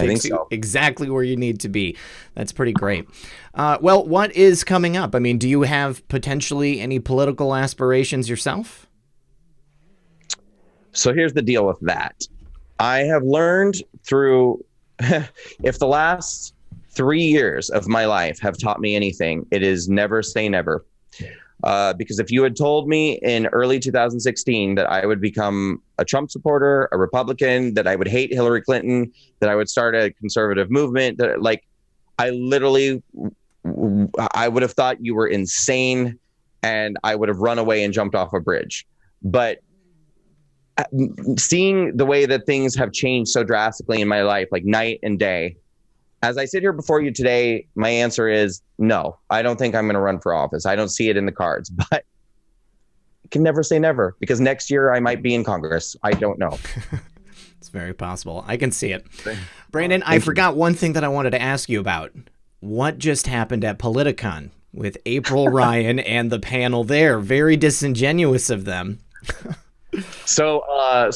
think so. Exactly where you need to be. That's pretty great. Well, what is coming up? I mean, do you have potentially any political aspirations yourself? So here's the deal with that. I have learned through, if the last 3 years of my life have taught me anything, it is never say never. Because if you had told me in early 2016 that I would become a Trump supporter, a Republican, that I would hate Hillary Clinton, that I would start a conservative movement, that I would have thought you were insane and I would have run away and jumped off a bridge. But seeing the way that things have changed so drastically in my life, like night and day, as I sit here before you today, my answer is no. I don't think I'm going to run for office. I don't see it in the cards, but I can never say never because next year I might be in Congress. I don't know. It's very possible. I can see it. Brandon, I forgot one thing that I wanted to ask you about. What just happened at Politicon with April Ryan and the panel there? Very disingenuous of them. So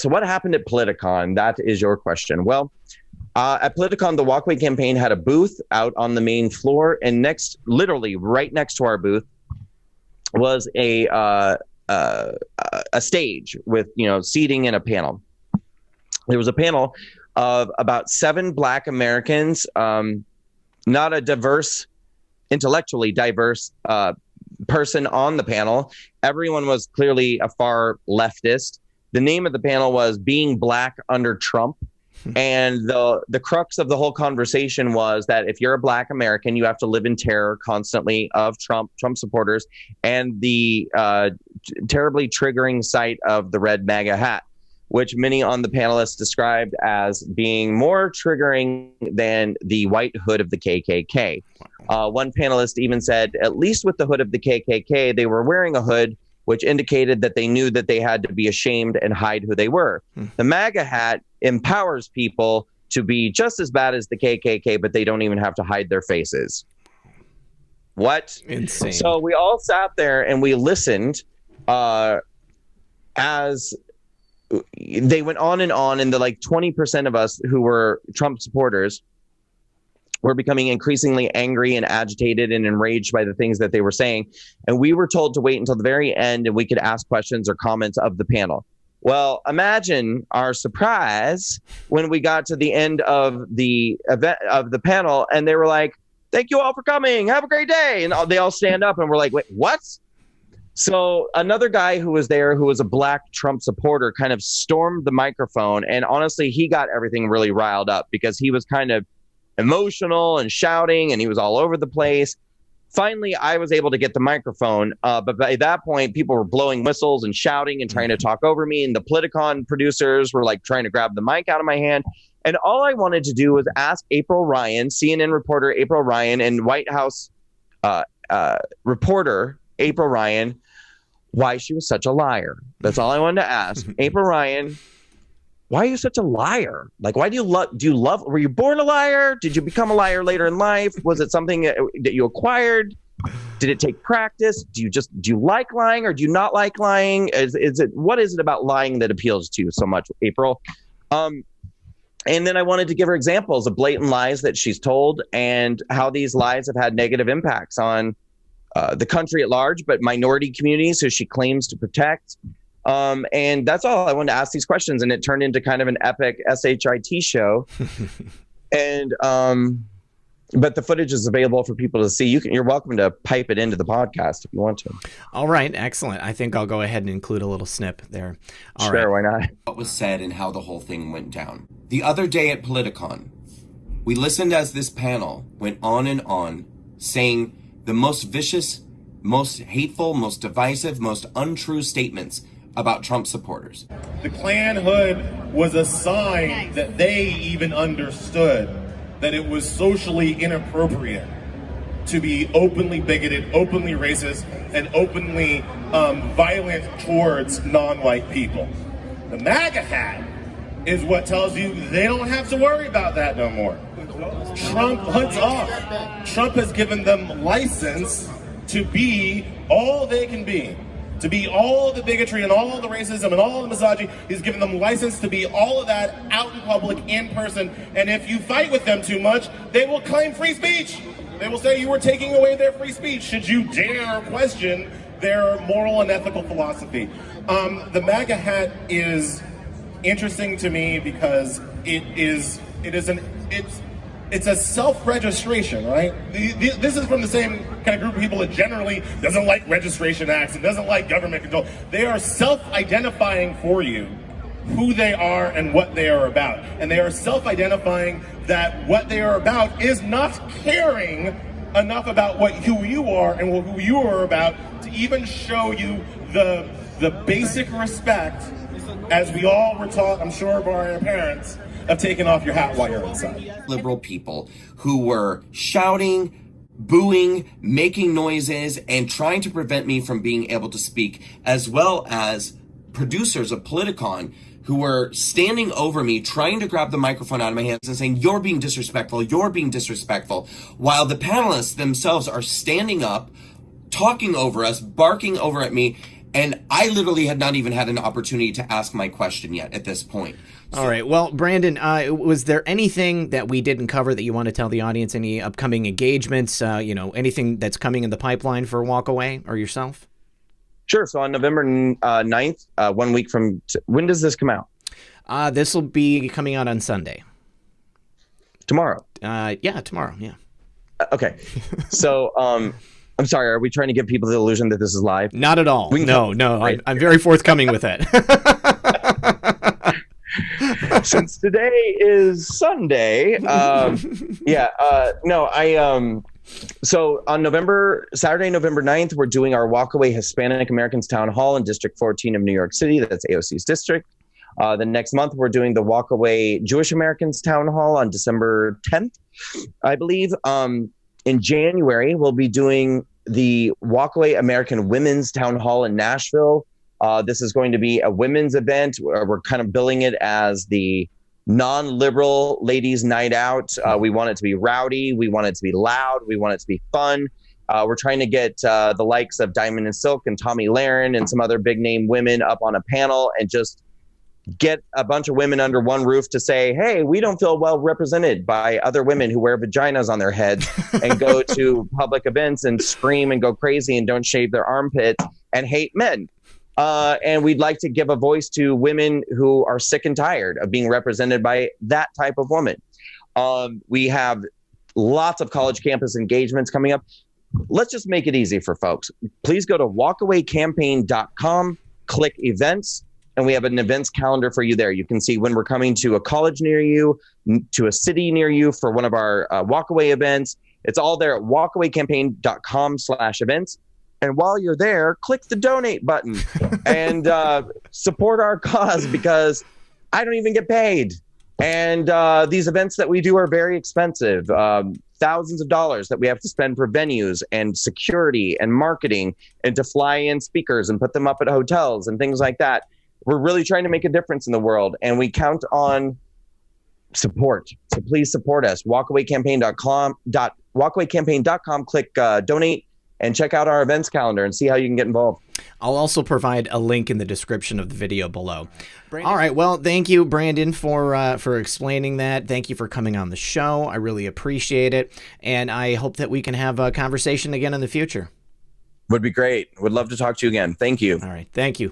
what happened at Politicon? That is your question. Well, at Politicon, the Walkway campaign had a booth out on the main floor, and literally right next to our booth was a stage with seating and a panel. There was a panel of about 7 Black Americans, not a intellectually diverse person on the panel. Everyone was clearly a far leftist. The name of the panel was Being Black Under Trump. And the crux of the whole conversation was that if you're a Black American, you have to live in terror constantly of Trump supporters, and the terribly triggering sight of the red MAGA hat. which many on the panelists described as being more triggering than the white hood of the KKK. One panelist even said, at least with the hood of the KKK, they were wearing a hood which indicated that they knew that they had to be ashamed and hide who they were. The MAGA hat empowers people to be just as bad as the KKK, but they don't even have to hide their faces. What? Insane. So we all sat there and we listened as they went on, and the 20% of us who were Trump supporters were becoming increasingly angry and agitated and enraged by the things that they were saying. And we were told to wait until the very end and we could ask questions or comments of the panel. Well, imagine our surprise when we got to the end of the event of the panel and they were like, "Thank you all for coming. Have a great day." And they all stand up and we're like, "Wait, what?" So another guy who was there, who was a black Trump supporter, kind of stormed the microphone. And honestly, he got everything really riled up because he was kind of emotional and shouting and he was all over the place. Finally, I was able to get the microphone. But by that point, people were blowing whistles and shouting and trying to talk over me. And the Politicon producers were trying to grab the mic out of my hand. And all I wanted to do was ask April Ryan, CNN reporter April Ryan, and White House reporter April Ryan, why she was such a liar. That's all I wanted to ask. April Ryan, why are you such a liar? Why do you love, were you born a liar? Did you become a liar later in life? Was it something that you acquired? Did it take practice? Do you like lying or do you not like lying? What is it about lying that appeals to you so much, April? And then I wanted to give her examples of blatant lies that she's told and how these lies have had negative impacts on the country at large, but minority communities who she claims to protect. And that's all. I wanted to ask these questions, and it turned into kind of an epic SHIT show. And but the footage is available for people to see. You're welcome to pipe it into the podcast if you want to. All right, excellent. I think I'll go ahead and include a little snip there. All right. Why not? What was said and how the whole thing went down. The other day at Politicon, we listened as this panel went on, saying the most vicious, most hateful, most divisive, most untrue statements about Trump supporters. The Klan hood was a sign that they even understood that it was socially inappropriate to be openly bigoted, openly racist, and openly violent towards non-white people. The MAGA hat is what tells you they don't have to worry about that no more. Trump hunts off. Trump has given them license to be all they can be. To be all the bigotry and all the racism and all the misogyny. He's given them license to be all of that out in public, in person. And if you fight with them too much, they will claim free speech. They will say you were taking away their free speech should you dare question their moral and ethical philosophy. The MAGA hat is interesting to me because it's a self-registration, right? This is from the same kind of group of people that generally doesn't like registration acts and doesn't like government control. They are self-identifying for you who they are and what they are about. And they are self-identifying that what they are about is not caring enough about who you are and who you are about to even show you the basic respect, as we all were taught, I'm sure, by our parents, of taking off your hat while you're inside. Liberal people who were shouting, booing, making noises, and trying to prevent me from being able to speak, as well as producers of Politicon who were standing over me, trying to grab the microphone out of my hands and saying, "You're being disrespectful, you're being disrespectful," while the panelists themselves are standing up, talking over us, barking over at me, and I literally had not even had an opportunity to ask my question yet at this point. All right. Well, Brandon, was there anything that we didn't cover that you want to tell the audience? Any upcoming engagements? Anything that's coming in the pipeline for Walkaway or yourself? Sure. So on November 9th, 1 week from when does this come out? This will be coming out on Sunday. Tomorrow. Yeah, tomorrow. Yeah. Okay. So I'm sorry. Are we trying to give people the illusion that this is live? Not at all. No. I'm very forthcoming with that. Since today is Sunday, so on Saturday, November 9th, we're doing our Walkaway Hispanic Americans Town Hall in District 14 of New York City. That's AOC's district. The next month, we're doing the Walkaway Jewish Americans Town Hall on December 10th, I believe. In January, we'll be doing the Walkaway American Women's Town Hall in Nashville. This is going to be a women's event. We're kind of billing it as the non-liberal ladies' night out. We want it to be rowdy. We want it to be loud. We want it to be fun. We're trying to get the likes of Diamond and Silk and Tommy Lahren and some other big name women up on a panel and just get a bunch of women under one roof to say, hey, we don't feel well represented by other women who wear vaginas on their heads and go to public events and scream and go crazy and don't shave their armpits and hate men. And we'd like to give a voice to women who are sick and tired of being represented by that type of woman. We have lots of college campus engagements coming up. Let's just make it easy for folks. Please go to walkawaycampaign.com, click events, and we have an events calendar for you there. You can see when we're coming to a college near you, to a city near you for one of our walkaway events. It's all there at walkawaycampaign.com/events. And while you're there, click the donate button and support our cause, because I don't even get paid. And these events that we do are very expensive. Thousands of dollars that we have to spend for venues and security and marketing and to fly in speakers and put them up at hotels and things like that. We're really trying to make a difference in the world, and we count on support. So please support us. Walkawaycampaign.com, click donate, and check out our events calendar and see how you can get involved. I'll also provide a link in the description of the video below. Brandon. All right. Well, thank you, Brandon, for explaining that. Thank you for coming on the show. I really appreciate it. And I hope that we can have a conversation again in the future. Would be great. Would love to talk to you again. Thank you. All right. Thank you.